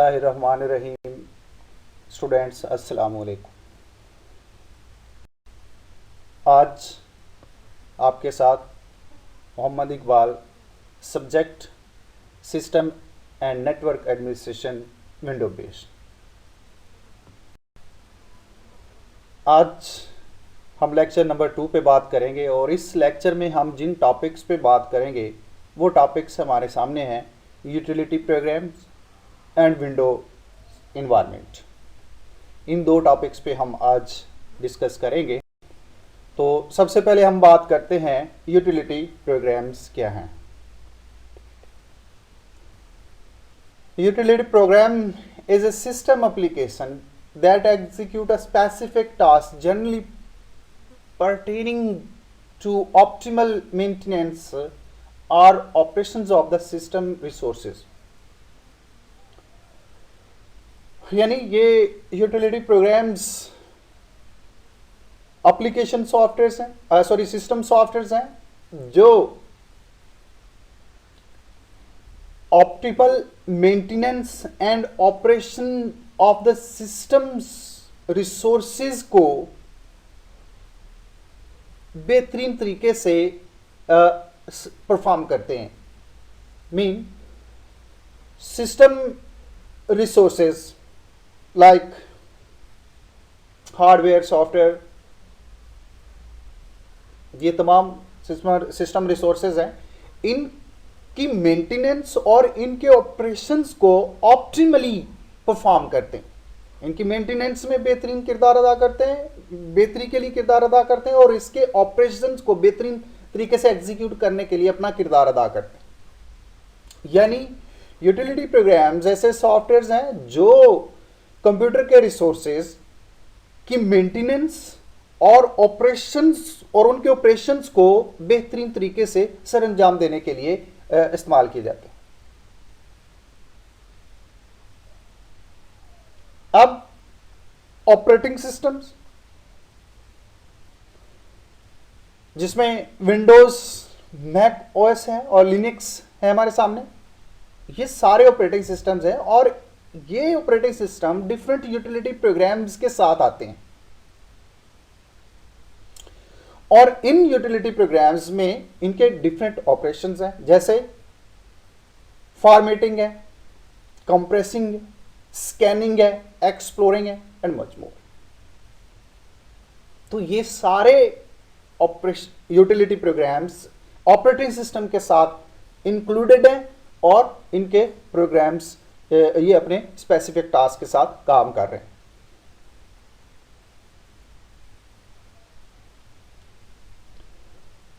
बिस्मिल्लाहिर्रहमानिर्रहीम। स्टूडेंट्स अस्सलाम वालेकुम। आज आपके साथ Mohammad Iqbal, subject system and network administration, window based. आज हम लेक्चर नंबर 2 पे बात करेंगे और इस लेक्चर में हम जिन टॉपिक्स पे बात करेंगे वो टॉपिक्स हमारे सामने हैं: utility programs and window environment. इन दो टॉपिक्स पे हम आज डिस्कस करेंगे। तो सबसे पहले हम बात करते हैं यूटिलिटी प्रोग्राम्स क्या हैं। Utility programme is a system application that execute a specific task generally pertaining to optimal maintenance or operations of the system resources। यानी ये यूटिलिटी प्रोग्राम्स एप्लीकेशन सॉफ्टवेयर्स हैं, सिस्टम सॉफ्टवेयर्स हैं जो optimal maintenance and operation of the systems resources को बेहतरीन तरीके से perform करते हैं। Mean system resources like hardware, software, ये तमाम सिस्टम रिसोर्सेज हैं। इनकी मेंटेनेंस और इनके ऑपरेशंस को ऑप्टिमली परफॉर्म करते हैं। इनकी मेंटेनेंस में बेहतरीन किरदार अदा करते हैं, बेहतरी के लिए किरदार अदा करते हैं, और इसके ऑपरेशंस को बेहतरीन तरीके से एग्जीक्यूट करने के लिए अपना किरदार अदा करते हैं। यानी यूटिलिटी प्रोग्राम्स ऐसे सॉफ्टवेयर्स हैं जो कंप्यूटर के रिसोर्सेज की मेंटेनेंस और ऑपरेशंस और उनके ऑपरेशंस को बेहतरीन तरीके से सरअंजाम देने के लिए इस्तेमाल किए जाते हैं। अब ऑपरेटिंग सिस्टम्स, जिसमें विंडोज, मैक ओएस है और लिनक्स है हमारे सामने, ये सारे ऑपरेटिंग सिस्टम्स हैं और ये operating system different utility programmes के साथ आते हैं। और इन यूटिलिटी प्रोग्राम्स में इनके डिफरेंट ऑपरेशंस हैं, जैसे फॉर्मेटिंग है, कंप्रेसिंग है, स्कैनिंग है, एक्सप्लोरिंग है एंड मच मोर। तो ये सारे यूटिलिटी प्रोग्राम्स ऑपरेटिंग सिस्टम के साथ इंक्लूडेड हैं और इनके प्रोग्राम्स ये अपने स्पेसिफिक टास्क के साथ काम कर रहे हैं।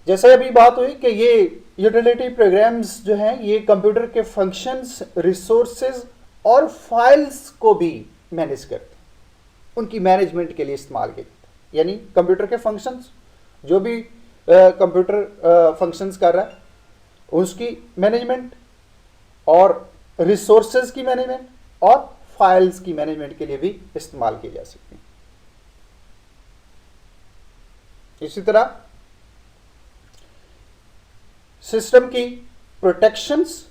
जैसे अभी बात हुई कि ये यूटिलिटी प्रोग्राम्स जो हैं ये कंप्यूटर के फंक्शंस, रिसोर्सेज और फाइल्स को भी मैनेज करते हैं, उनकी मैनेजमेंट के लिए इस्तेमाल किए जाते हैं। यानी कंप्यूटर के फंक्शंस, जो भी कंप्यूटर फंक्शंस कर रहा है उसकी मैनेजमेंट, और रिसोर्सेज की मैनेजमेंट और फाइल्स की मैनेजमेंट के लिए भी इस्तेमाल किए जा सकते हैं। इसी तरह सिस्टम की प्रोटेक्शंस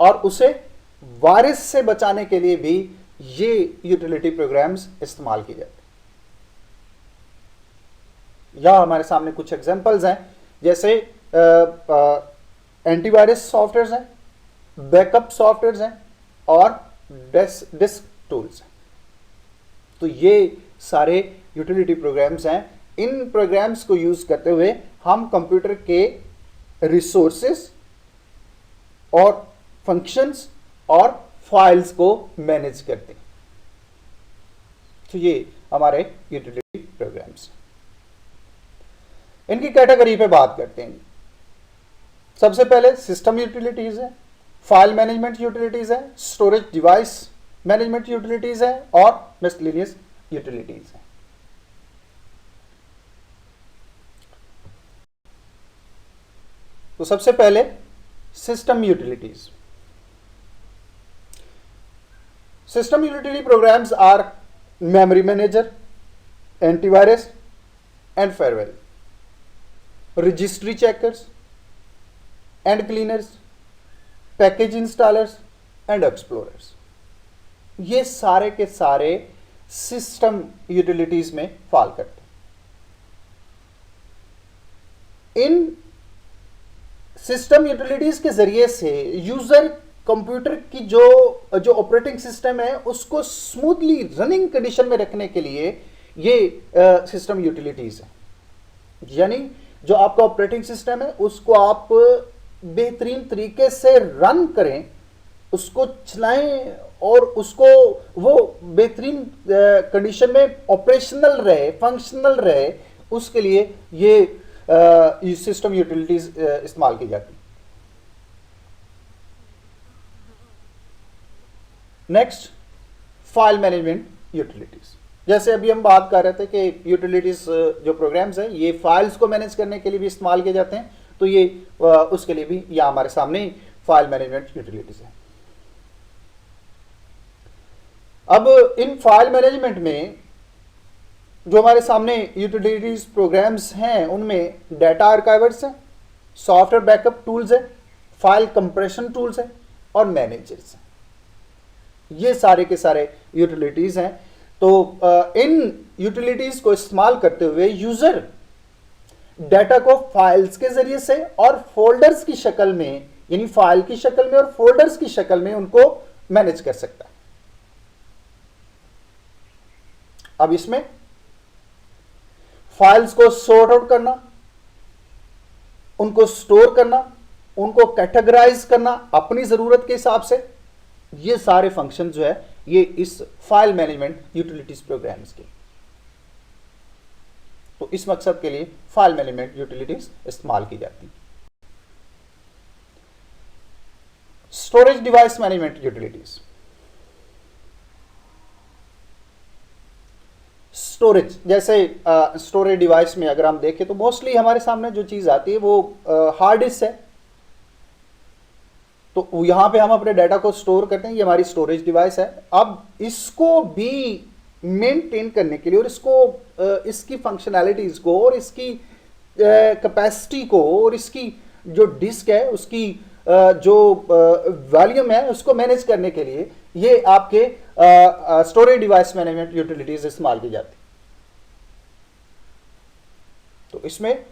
और उसे वायरस से बचाने के लिए भी ये यूटिलिटी प्रोग्राम्स इस्तेमाल किए जाते हैं। यहां हमारे सामने कुछ एग्जांपल्स हैं, जैसे एंटीवायरस सॉफ्टवेयर्स हैं, बैकअप सॉफ्टवेयर्स हैं और डिस्क टूल्स हैं। तो ये सारे यूटिलिटी प्रोग्राम्स हैं। इन प्रोग्राम्स को यूज करते हुए हम कंप्यूटर के रिसोर्सेस और फंक्शंस और फाइल्स को मैनेज करते हैं। तो ये हमारे यूटिलिटी प्रोग्राम्स हैं। इनकी कैटेगरी पे बात करते हैं। सबसे पहले सिस्टम यूटिलिटीज है, फाइल मैनेजमेंट यूटिलिटीज है, स्टोरेज डिवाइस मैनेजमेंट यूटिलिटीज है और मिसलेनियस यूटिलिटीज है। तो सबसे पहले system utilities. System utility programs are memory manager, antivirus and firewall, registry checkers and cleaners, package installers and explorers. ये सारे के सारे सिस्टम यूटिलिटीज में फॉल करते हैं। इन सिस्टम यूटिलिटीज के जरिए से यूजर कंप्यूटर की जो ऑपरेटिंग सिस्टम है उसको स्मूथली रनिंग कंडीशन में रखने के लिए ये सिस्टम यूटिलिटीज है। यानी जो आपका ऑपरेटिंग सिस्टम है उसको आप बेहतरीन तरीके से रन करें, उसको चलाएं और उसको वो बेहतरीन कंडीशन में ऑपरेशनल रहे, फंक्शनल रहे, उसके लिए ये सिस्टम यूटिलिटीज इस्तेमाल की जाती है। Next, file management utilities. जैसे अभी हम बात कर रहे थे कि यूटिलिटीज जो प्रोग्राम्स हैं ये फाइल्स को मैनेज करने के लिए भी इस्तेमाल किए जाते हैं, तो ये उसके लिए भी यहाँ हमारे सामने फाइल मैनेजमेंट यूटिलिटीज है। अब इन फाइल मैनेजमेंट में जो हमारे सामने यूटिलिटीज प्रोग्राम्स हैं उनमें डाटा आर्काइवर्स है, सॉफ्टवेयर बैकअप टूल्स है, फाइल कंप्रेशन टूल्स है और मैनेजर्स हैं। ये सारे के सारे यूटिलिटीज हैं। तो इन यूटिलिटीज को इस्तेमाल करते हुए यूजर डाटा को फाइल्स के जरिए से और फोल्डर्स की शक्ल में, यानी फाइल की शक्ल में और फोल्डर्स की शक्ल में उनको मैनेज कर सकता है। अब इसमें फाइल्स को सॉर्ट आउट करना, उनको स्टोर करना, उनको कैटेगराइज करना अपनी जरूरत के हिसाब से, ये सारे फंक्शन जो है ये इस फाइल मैनेजमेंट यूटिलिटीज प्रोग्राम्स के। तो इस मकसद के लिए फाइल मैनेजमेंट यूटिलिटीज इस्तेमाल की जाती है। Storage device management utilities. Storage, जैसे स्टोरेज डिवाइस में अगर हम देखें तो मोस्टली हमारे सामने जो चीज आती है वो हार्ड डिस्क है। तो यहां पे हम अपने डाटा को स्टोर करते हैं, ये हमारी स्टोरेज डिवाइस है। अब इसको भी मेंटेन करने के लिए और इसको इसकी फंक्शनैलिटीज को और इसकी कैपेसिटी को और इसकी जो डिस्क है उसकी जो वॉल्यूम है उसको मैनेज करने के लिए ये आपके स्टोरेज डिवाइस मैनेजमेंट यूटिलिटीज इस्तेमाल की जाती। तो इसमें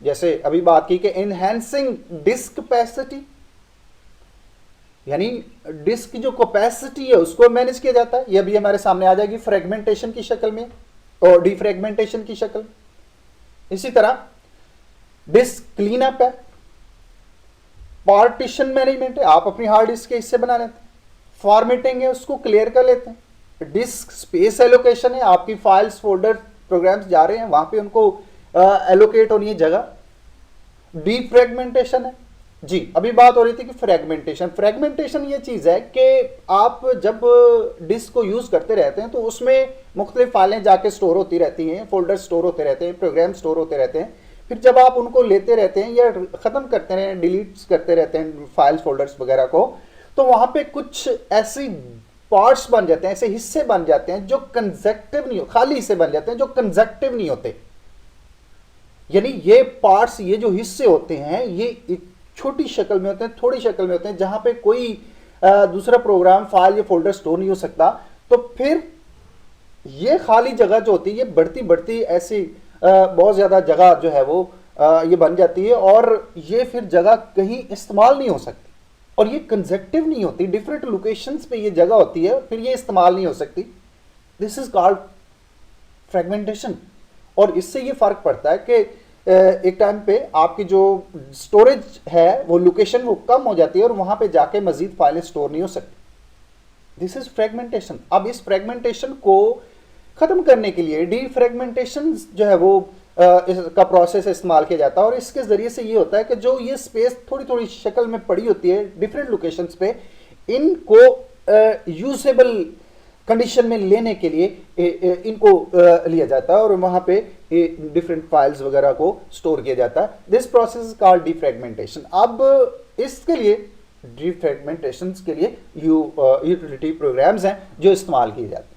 जैसे अभी बात की कि एनहांसिंग डिस्क कैपेसिटी, यानी डिस्क की जो कैपेसिटी है उसको मैनेज किया जाता है। ये भी हमारे सामने आ जाएगी फ्रेगमेंटेशन की शक्ल में और डिफ्रेगमेंटेशन की शक्ल में। इसी तरह डिस्क क्लीन अप है, पार्टीशन मैनेजमेंट है, आप अपनी हार्ड डिस्क के हिस्से बना लेते हैं, फॉर्मेटिंग है उसको क्लियर कर लेते हैं, डिस्क स्पेस एलोकेशन है, आपकी फाइल्स फोल्डर प्रोग्राम्स जा रहे हैं वहां पे उनको एलोकेट होनी है जगह। डिफ्रेगमेंटेशन है जी, अभी बात हो रही थी कि फ्रेगमेंटेशन ये चीज है कि आप जब डिस्क को यूज करते रहते हैं तो उसमें मुख्तलिफ फाइलें जाके स्टोर होती रहती हैं, फोल्डर स्टोर होते रहते हैं, प्रोग्राम स्टोर होते रहते हैं। फिर जब आप उनको लेते रहते हैं या खत्म करते हैं, डिलीट करते रहते हैं फाइल्स फोल्डर्स वगैरह को, तो वहां पे कुछ ऐसी पार्ट्स बन जाते हैं, ऐसे हिस्से बन जाते हैं जो कंजक्टिव नहीं हो, खाली हिस्से बन जाते हैं जो कंजक्टिव नहीं होते। यानी ये पार्ट्स, ये जो हिस्से होते हैं ये एक छोटी शक्ल में होते हैं, थोड़ी शक्ल में होते हैं, जहां पे कोई दूसरा प्रोग्राम फाइल या फोल्डर स्टोर नहीं हो सकता। तो फिर ये खाली जगह जो होती है ये बढ़ती बढ़ती ऐसी बहुत ज्यादा जगह जो है वो ये बन जाती है और ये फिर जगह कहीं इस्तेमाल नहीं हो सकती और ये कंजक्टिव नहीं होती, डिफरेंट लोकेशंस पे ये जगह होती है, फिर ये इस्तेमाल नहीं हो सकती। This is called fragmentation. और इससे ये फर्क पड़ता है कि एक टाइम पे आपकी जो स्टोरेज है वो लोकेशन वो कम हो जाती है और वहां पे जाके मजीद फाइलें स्टोर नहीं हो सकती। This is fragmentation. अब इस फ्रेगमेंटेशन को खत्म करने के लिए डीफ्रेगमेंटेशन जो है वो इसका प्रोसेस इस्तेमाल किया जाता है और इसके जरिए से ये होता है कि जो ये स्पेस थोड़ी थोड़ी शक्ल में पड़ी होती है डिफरेंट लोकेशंस पे, इनको यूजेबल कंडीशन में लेने के लिए इनको लिया जाता है और वहां पे डिफरेंट फाइल्स वगैरह को स्टोर किया जाता है। This process is called defragmentation. अब इसके लिए डिफ्रेगमेंटेशन के लिए यूटिलिटी प्रोग्राम्स हैं जो इस्तेमाल किए जाते हैं।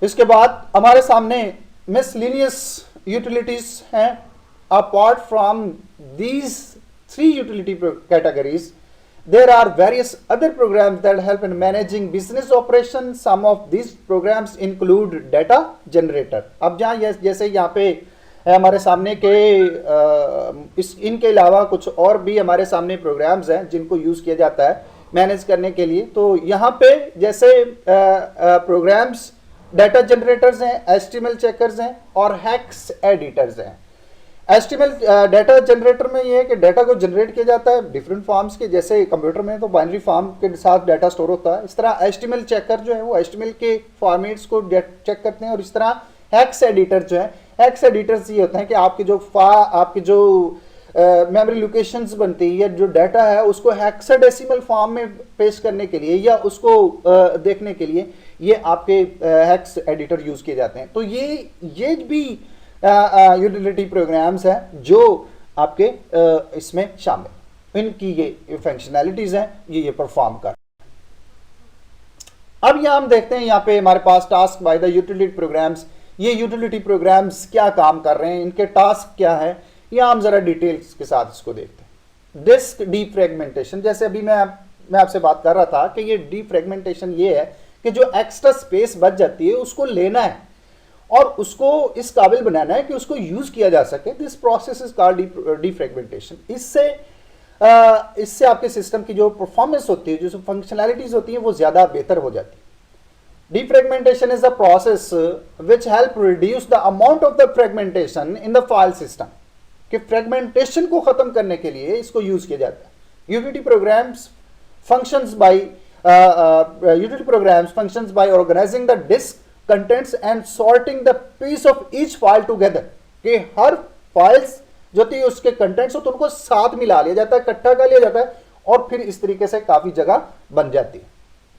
इसके बाद हमारे सामने मिसलिनियस यूटिलिटीज हैं। Apart from these 3 utility categories There are various other programs that help in managing business operations. Some of these programs include data generator. अब जहाँ जैसे यहाँ पे हमारे सामने के इनके अलावा कुछ और भी हमारे सामने प्रोग्राम्स हैं जिनको यूज़ किया जाता है मैनेज करने के लिए। तो यहाँ पे जैसे प्रोग्राम्स डाटा जनरेटर्स हैं, HTML चेकर्स हैं और हेक्स एडिटर्स हैं। HTML डाटा जनरेटर में ये है कि डाटा को जनरेट किया जाता है डिफरेंट फॉर्म्स के, जैसे कंप्यूटर में तो बाइनरी फॉर्म के साथ डाटा स्टोर होता है, इस तरह HTML चेकर जो है वो HTML के फॉर्मेट्स को चेक करते हैं। और इस तरह हेक्स एडिटर जो है, हेक्स एडिटर्स ये होते हैं कि आपकी जो मेमोरी लोकेशंस बनती है या जो डाटा है उसको हेक्साडेसिमल फॉर्म में पेश करने के लिए या उसको देखने के लिए ये आपके हेक्स एडिटर यूज किए जाते हैं। तो ये भी यूटिलिटी प्रोग्राम्स हैं जो आपके इसमें शामिल, इनकी ये फंक्शनैलिटीज हैं, ये परफॉर्म कर। अब यहां हम देखते हैं, यहाँ पे हमारे पास task by the utility programs. ये यूटिलिटी प्रोग्राम्स क्या काम कर रहे हैं, इनके टास्क क्या है, यहां हम जरा डिटेल्स के साथ इसको देखते हैं। डिस्क डीफ्रेगमेंटेशन, जैसे अभी मैं आपसे बात कर रहा था कि ये डीफ्रेगमेंटेशन ये है कि जो एक्स्ट्रा स्पेस बच जाती है उसको लेना है और उसको इस काबिल बनाना है कि उसको यूज किया जा सके। This process is called defragmentation. इससे आपके सिस्टम की जो परफॉर्मेंस होती है, जो फंक्शनैलिटीज होती है, वो ज्यादा बेहतर हो जाती है। Defragmentation is the process which help reduce the amount of the fragmentation in the file system. कि fragmentation को खत्म करने के लिए इसको यूज किया जाता है। Utility programs functions by organizing the disk contents and sorting the piece of each file together. कि हर फाइल्स जो थी उसके कंटेंट्स हो तो उनको साथ मिला लिया जाता है, इकट्ठा कर लिया जाता है और फिर इस तरीके से काफी जगह बन जाती है।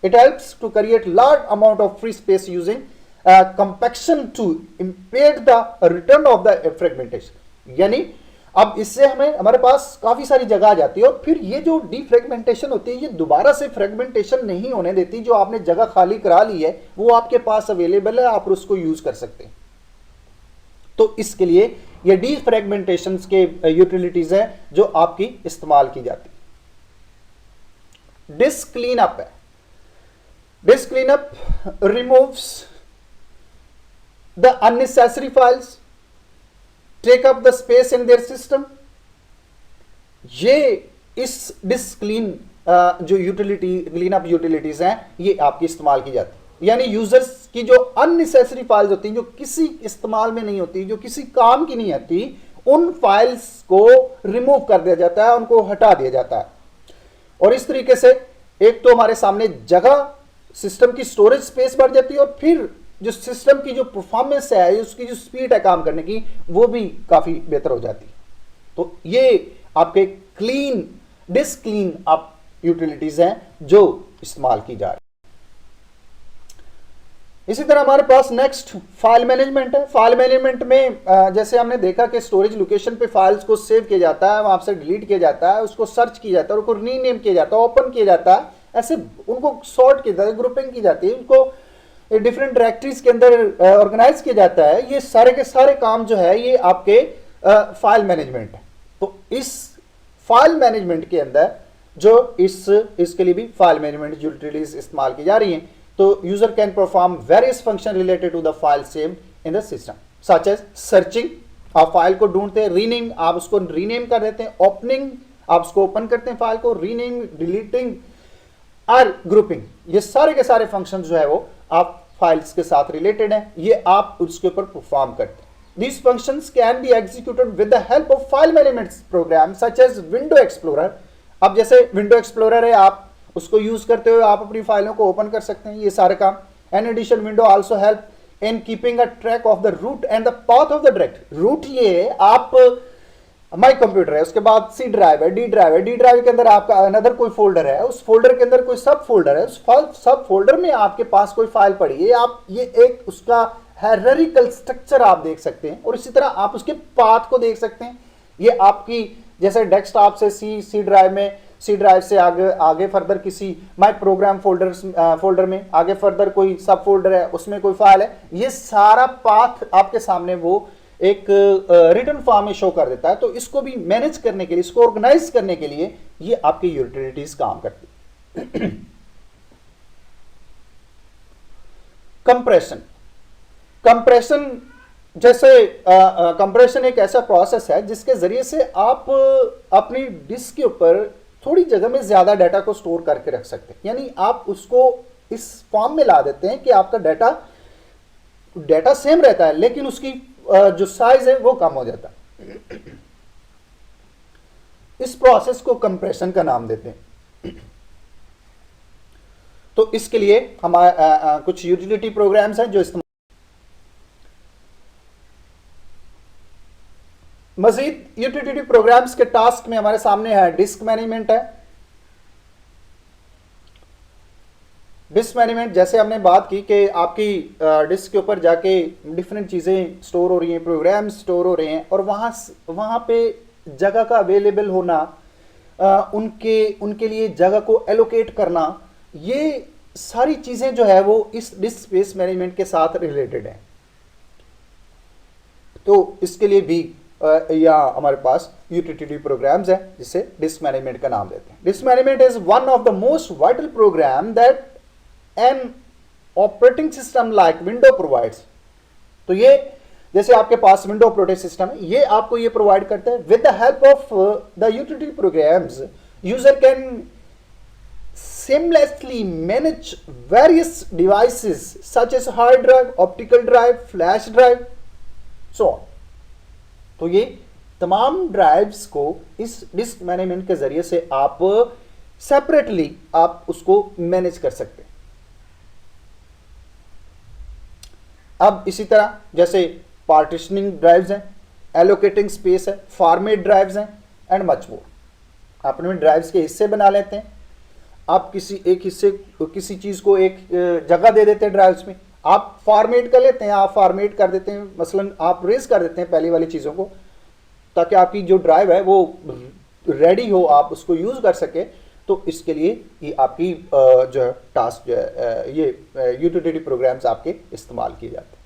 It helps to create large amount of free space using compaction to impede the return of the fragmentation. यानी अब इससे हमारे पास काफी सारी जगह आ जाती है और फिर ये जो डीफ्रेगमेंटेशन होती है ये दोबारा से फ्रेगमेंटेशन नहीं होने देती। जो आपने जगह खाली करा ली है वो आपके पास अवेलेबल है, आप उसको यूज कर सकते हैं। तो इसके लिए ये डीफ्रेगमेंटेशन के यूटिलिटीज हैं जो आपकी इस्तेमाल की जाती है। डिस्क क्लीन अप है। Disk cleanup removes the unnecessary files, take up the space in their system. ये इस डिस्क क्लीन जो क्लीनअप यूटिलिटीज हैं ये आपकी इस्तेमाल की जाती है। यानी यूजर्स की जो अननेसेसरी फाइल्स होती हैं, जो किसी इस्तेमाल में नहीं होती, जो किसी काम की नहीं आती, उन फाइल्स को रिमूव कर दिया जाता है, उनको हटा दिया जाता है। और इस तरीके से एक तो हमारे सामने जगह, सिस्टम की स्टोरेज स्पेस बढ़ जाती है और फिर जो सिस्टम की जो परफॉर्मेंस है, उसकी जो स्पीड है काम करने की, वो भी काफी बेहतर हो जाती है। तो ये आपके डिस्क क्लीन अप यूटिलिटीज हैं जो इस्तेमाल की जा रही है। इसी तरह हमारे पास नेक्स्ट फाइल मैनेजमेंट है। फाइल मैनेजमेंट में जैसे हमने देखा कि स्टोरेज लोकेशन पे फाइल्स को सेव किया जाता है, वहां से डिलीट किया जाता है, उसको सर्च किया जाता है, उसको रीनेम किया जाता है, ओपन किया जाता है, ऐसे उनको सॉर्ट किया जाता है, ग्रुपिंग की जाती है, उनको डिफरेंट डायरेक्टरीज के अंदर ऑर्गेनाइज किया जाता है। ये सारे के सारे काम जो है ये आपके फाइल मैनेजमेंट है। तो इस फाइल मैनेजमेंट के अंदर जो इसके लिए भी फाइल मैनेजमेंट यूटिलिटीज इस्तेमाल की जा रही हैं। तो user can perform various function related to the file saved in the system, such as searching, आप फाइल को ढूंढते हैं, रीनेम, आप उसको रीनेम कर देते हैं, ओपनिंग, आप उसको ओपन करते हैं फाइल को, रीनेम, डिलीटिंग और ग्रुपिंग, ये सारे के सारे फंक्शन जो है वो आप फाइल्स के साथ रिलेटेड हैं, ये आप उसके ऊपर परफॉर्म करते हैं। These functions can be executed with the help of file management program such as Window Explorer. अब जैसे Window Explorer है, आप उसको यूज करते हुए आप अपनी फाइलों को ओपन कर सकते हैं, ये सारे काम। In addition, Window also help in keeping a track of the root and the path of the directory. Root ये आप माई कंप्यूटर है, उसके बाद सी ड्राइव है, डी ड्राइव है, डी ड्राइव के अंदर आपका अनदर कोई फोल्डर है, उस फोल्डर के अंदर कोई सब फोल्डर है, उस सब फोल्डर में आपके पास कोई फाइल पड़ी है, आप ये एक उसका हायरार्किकल स्ट्रक्चर आप देख सकते हैं और इसी तरह आप उसके पाथ को देख सकते हैं। ये आपकी जैसे डेस्कटॉप से सी ड्राइव से आगे फर्दर किसी माई प्रोग्राम फोल्डर में आगे फर्दर कोई सब फोल्डर है, उसमें कोई फाइल है, ये सारा पाथ आपके सामने वो एक रिटर्न फॉर्म में शो कर देता है। तो इसको भी मैनेज करने के लिए, इसको ऑर्गेनाइज करने के लिए ये आपकी यूटिलिटीज काम करती है। कंप्रेशन, कंप्रेशन जैसे कंप्रेशन एक ऐसा प्रोसेस है जिसके जरिए से आप अपनी डिस्क के ऊपर थोड़ी जगह में ज्यादा डाटा को स्टोर करके रख सकते हैं। यानी आप उसको इस फॉर्म में ला देते हैं कि आपका डाटा सेम रहता है, लेकिन उसकी जो साइज है वो कम हो जाता है। इस प्रोसेस को कंप्रेशन का नाम देते हैं। तो इसके लिए हमारे कुछ यूटिलिटी प्रोग्राम्स हैं जो इस्तेमाल। मजीद यूटिलिटी प्रोग्राम्स के टास्क में हमारे सामने है डिस्क मैनेजमेंट है। डिस्क मैनेजमेंट जैसे हमने बात की कि आपकी डिस्क के ऊपर जाके डिफरेंट चीज़ें स्टोर हो रही हैं, प्रोग्राम्स स्टोर हो रहे हैं, और वहाँ पे जगह का अवेलेबल होना, उनके लिए जगह को एलोकेट करना, ये सारी चीज़ें जो है वो इस डिस्क स्पेस मैनेजमेंट के साथ रिलेटेड हैं। तो इसके लिए भी यहाँ हमारे पास यूटिलिटी प्रोग्राम्स हैं जिसे डिस्क मैनेजमेंट का नाम देते हैं। Disk management is one of the most vital program that an operating system like window provides. तो ये जैसे आपके पास विंडो ऑपरेटिंग सिस्टम है, ये आपको ये प्रोवाइड करता है। With the help of the utility programmes user can seamlessly manage various devices such as hard drive, optical drive, flash drive, so on। तो ये तमाम ड्राइव्स को इस डिस्क मैनेजमेंट के जरिए से आप सेपरेटली आप उसको मैनेज कर सकते हैं। अब इसी तरह जैसे पार्टीशनिंग ड्राइव्स हैं, एलोकेटिंग स्पेस है, फॉर्मेट ड्राइव्स हैं एंड मच मोर। आप अपने ड्राइव्स के हिस्से बना लेते हैं, आप किसी चीज को एक जगह दे देते हैं ड्राइव्स में, आप फॉर्मेट कर लेते हैं, आप फॉर्मेट कर देते हैं, मसलन आप रेज कर देते हैं पहली वाली चीज़ों को, ताकि आपकी जो ड्राइव है वो रेडी हो, आप उसको यूज़ कर सके। तो इसके लिए ये आपकी जो टास्क जो है ये यूटिलिटी प्रोग्राम्स आपके इस्तेमाल किए जाते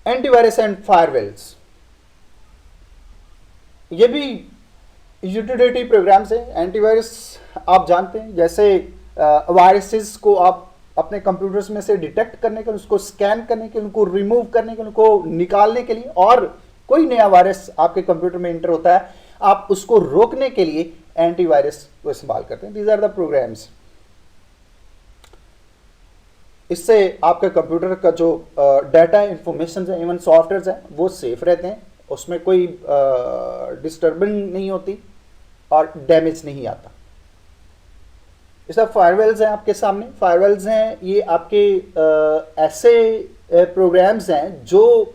हैं। एंटीवायरस एंड फायरवॉल्स, ये भी यूटिलिटी प्रोग्राम्स है। एंटीवायरस आप जानते हैं, जैसे वायरसेस को आप अपने कंप्यूटर्स में से डिटेक्ट करने के लिए, उसको स्कैन करने के लिए, उनको रिमूव करने के लिए, उनको निकालने के लिए, और कोई नया वायरस आपके कंप्यूटर में इंटर होता है, आप उसको रोकने के लिए एंटीवायरस को इस्तेमाल करते हैं। These are the programs. इससे आपके कंप्यूटर का जो डाटा इंफॉर्मेशन है, इवन सॉफ्टवेयर है, वो सेफ रहते हैं, उसमें कोई डिस्टर्बेंस नहीं होती और डैमेज नहीं आता। ये सब फायरवॉल्स हैं आपके सामने। फायरवॉल्स हैं ये आपके ऐसे प्रोग्राम्स हैं जो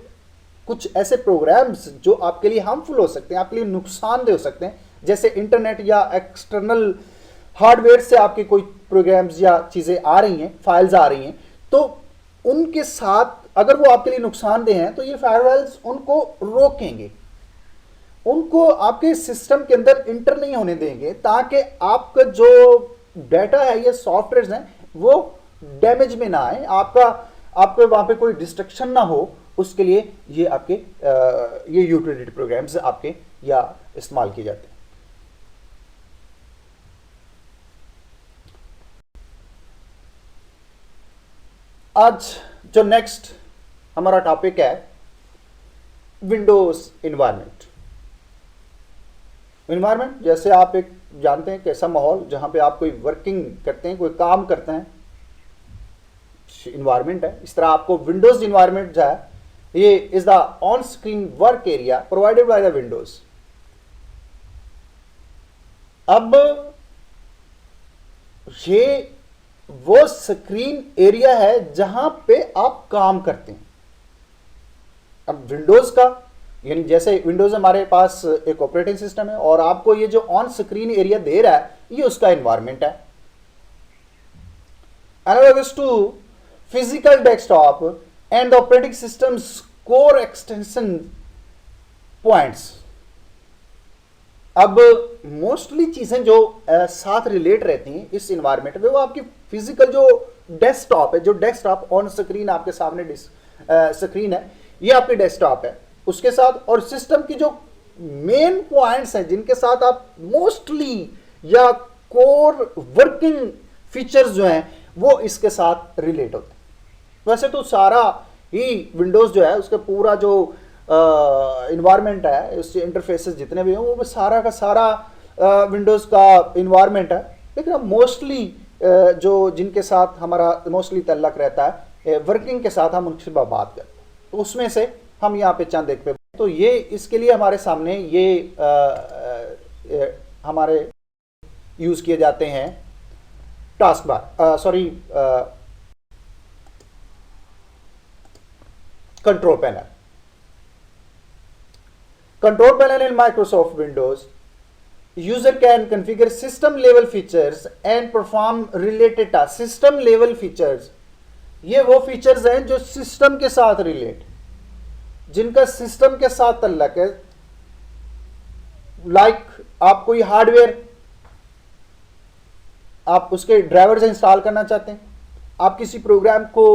कुछ ऐसे प्रोग्राम्स जो आपके लिए हार्मफुल हो सकते हैं, आपके लिए नुकसानदेह हो सकते हैं, जैसे इंटरनेट या एक्सटर्नल हार्डवेयर से आपके कोई प्रोग्राम्स या चीज़ें आ रही हैं, फाइल्स आ रही हैं, तो उनके साथ अगर वो आपके लिए नुकसानदेह हैं तो ये फायरवॉल्स उनको रोकेंगे, उनको आपके सिस्टम के अंदर इंटर नहीं होने देंगे, ताकि आपका जो डाटा है या सॉफ्टवेयर हैं वो डैमेज में ना आए, आपके वहां पे कोई डिस्ट्रक्शन ना हो। उसके लिए ये आपके ये यूटिलिटी प्रोग्राम्स आपके या इस्तेमाल किए जाते हैं। आज जो नेक्स्ट हमारा टॉपिक है विंडोज इन्वायरमेंट। इन्वायरमेंट जैसे आप एक जानते हैं कैसा माहौल जहां पे आप कोई वर्किंग करते हैं, कोई काम करते हैं, इन्वायरमेंट है। इस तरह आपको विंडोज इन्वायरमेंट जो है ये is the on screen work area provided by the Windows. अब ये वो स्क्रीन एरिया है जहां पे आप काम करते हैं। अब विंडोज का यानी जैसे विंडोज हमारे पास एक ऑपरेटिंग सिस्टम है और आपको ये जो ऑन स्क्रीन एरिया दे रहा है ये उसका एनवायरनमेंट है। Analogous to physical desktop and the operating systems core extension points. अब मोस्टली चीजें जो साथ रिलेट रहती हैं इस इन्वायरमेंट में, वो आपकी फिजिकल जो डेस्कटॉप है, जो डेस्कटॉप ऑन स्क्रीन आपके सामने स्क्रीन है, ये आपकी डेस्कटॉप है, उसके साथ और सिस्टम की जो मेन पॉइंट्स हैं जिनके साथ आप मोस्टली या कोर वर्किंग फीचर्स जो हैं वो इसके साथ रिलेट होते हैं। वैसे तो सारा ही विंडोज जो है उसका पूरा जो इन्वायरमेंट है, उसके इंटरफेसेस जितने भी हैं वो सारा का सारा विंडोज का इन्वायरमेंट है, लेकिन मोस्टली जो जिनके साथ हमारा मोस्टली तल्लक रहता है वर्किंग के साथ, हम उनसे बात करते हैं, तो उसमें से हम यहाँ पे चंद एक पे, तो ये इसके लिए हमारे सामने ये हमारे यूज किए जाते हैं task bar, sorry control panel. Control panel in Microsoft Windows, user can configure system level features and perform related tasks. System level features, ये वो फीचर्स हैं जो सिस्टम के साथ रिलेट, जिनका सिस्टम के साथ तल्लक है। लाइक आप कोई हार्डवेयर, आप उसके ड्राइवर्स इंस्टॉल करना चाहते हैं, आप किसी प्रोग्राम को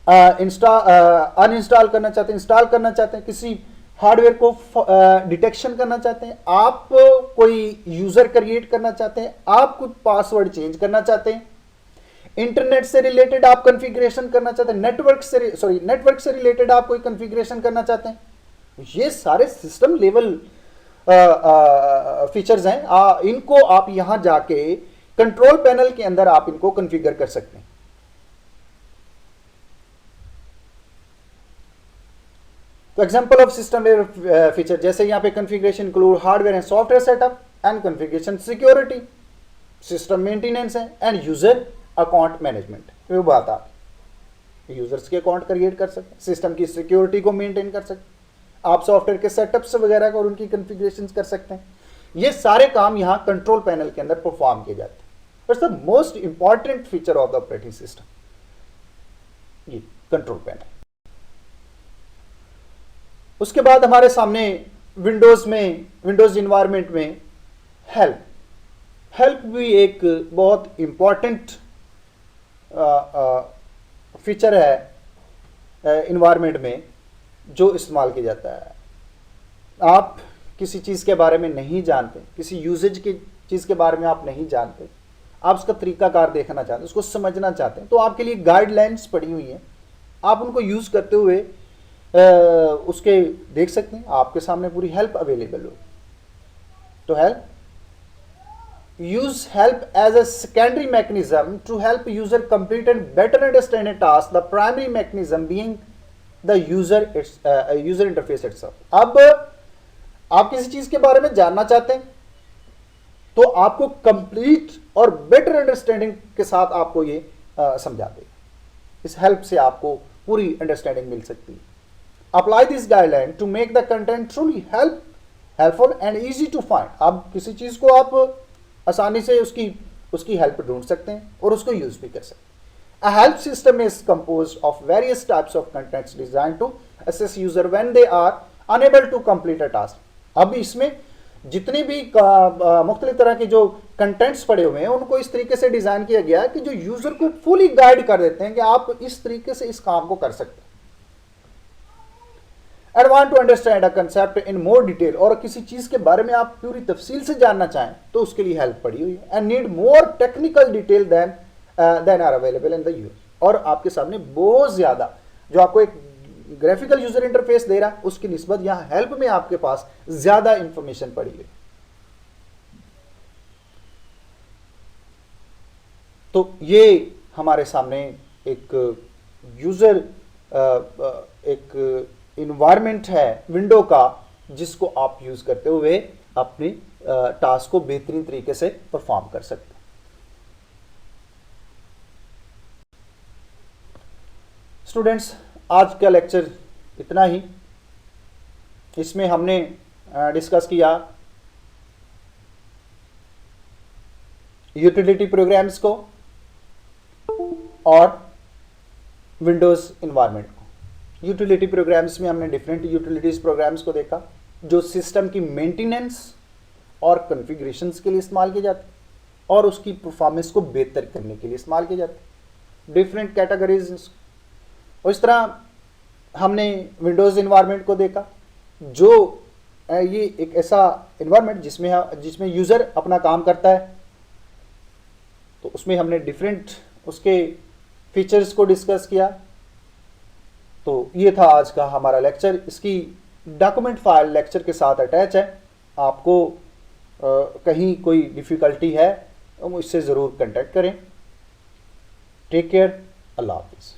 अनइंस्टॉल करना चाहते हैं, इंस्टॉल करना चाहते हैं, किसी हार्डवेयर को डिटेक्शन करना चाहते हैं, आप कोई यूजर क्रिएट करना चाहते हैं, आप कुछ पासवर्ड चेंज करना चाहते हैं, इंटरनेट से रिलेटेड आप कॉन्फ़िगरेशन करना चाहते हैं, नेटवर्क से रिलेटेड आप कोई कॉन्फ़िगरेशन करना चाहते हैं, ये सारे सिस्टम लेवल फीचर्स हैं। इनको आप यहां जाके कंट्रोल पैनल के अंदर आप इनको कॉन्फ़िगर कर सकते हैं। तो example of system level feature, जैसे यहां पे configuration include hardware and software setup and configuration, security, system maintenance है एंड यूजर अकाउंट मैनेजमेंट। वो बात आप यूजर्स के अकाउंट क्रिएट कर सकते हैं, सिस्टम की सिक्योरिटी को मेंटेन कर सकते हैं, आप सॉफ्टवेयर के सेटअप्स वगैरह को और उनकी कॉन्फ़िगरेशंस कर सकते हैं। ये सारे काम यहां कंट्रोल पैनल के अंदर परफॉर्म किए जाते हैं। It's the most important feature of the operating system, ये कंट्रोल पैनल। उसके बाद हमारे सामने विंडोज इन्वायरमेंट में हेल्प भी एक बहुत इंपॉर्टेंट फीचर है इन्वायरमेंट में जो इस्तेमाल किया जाता है। आप किसी चीज़ के बारे में नहीं जानते, किसी यूजेज की चीज़ के बारे में आप नहीं जानते, आप उसका तरीकाकार देखना चाहते हैं, उसको समझना चाहते हैं, तो आपके लिए गाइडलाइंस पड़ी हुई हैं, आप उनको यूज़ करते हुए उसके देख सकते हैं, आपके सामने पूरी हेल्प अवेलेबल हो। तो use help as a secondary mechanism to help user complete and better understand a task, the primary mechanism being the user interface itself। अब आप किसी चीज के बारे में जानना चाहते हैं तो आपको कंप्लीट और बेटर अंडरस्टैंडिंग के साथ आपको ये समझा देगा। इस हेल्प से आपको पूरी अंडरस्टैंडिंग मिल सकती है। Apply this guideline to make the content truly helpful and easy to find. अब किसी चीज को आप आसानी से उसकी हेल्प ढूंढ सकते हैं और उसको यूज भी कर सकते हैं। A help system is composed of various types of contents designed to assist user when they are unable to complete a task। अब इसमें जितनी भी मुख्तलिफ तरह के जो कंटेंट्स पड़े हुए हैं उनको इस तरीके से डिजाइन किया गया है कि जो यूजर को फुली गाइड कर देते हैं कि आप इस तरीके से इस काम को कर सकते हैं। And want to understand a concept in more detail, और किसी चीज के बारे में आप पूरी तफसील से जानना चाहें तो उसके लिए हेल्प पड़ी हुई है। And need more technical detail than are available in the use। और आपके सामने बहुत ज्यादा जो आपको एक ग्राफिकल यूजर इंटरफेस दे रहा है उसकी निस्बत यहाँ हेल्प में आपके पास ज्यादा इंफॉर्मेशन पड़ी हुई। तो ये हमारे सामने एक यूजर एक इन्वायरमेंट है विंडो का जिसको आप यूज करते हुए अपनी टास्क को बेहतरीन तरीके से परफॉर्म कर सकते हैं। स्टूडेंट्स, आज का लेक्चर इतना ही। इसमें हमने डिस्कस किया यूटिलिटी प्रोग्राम्स को और विंडोज इन्वायरमेंट को। यूटिलिटी प्रोग्राम्स में हमने डिफरेंट यूटिलिटीज प्रोग्राम्स को देखा जो सिस्टम की मेंटेनेंस और कॉन्फ़िगरेशंस के लिए इस्तेमाल किए जाते हैं और उसकी परफॉर्मेंस को बेहतर करने के लिए इस्तेमाल किए जाते हैं, डिफरेंट कैटेगरीज। और इस तरह हमने विंडोज़ इन्वायरमेंट को देखा, जो ये एक ऐसा इन्वायरमेंट जिसमें यूज़र अपना काम करता है, तो उसमें हमने डिफरेंट उसके फीचर्स को डिस्कस किया। तो ये था आज का हमारा लेक्चर। इसकी डॉक्यूमेंट फाइल लेक्चर के साथ अटैच है। आपको कहीं कोई डिफ़िकल्टी है तो मुझसे ज़रूर कांटेक्ट करें। टेक केयर, अल्लाह हाफिज़।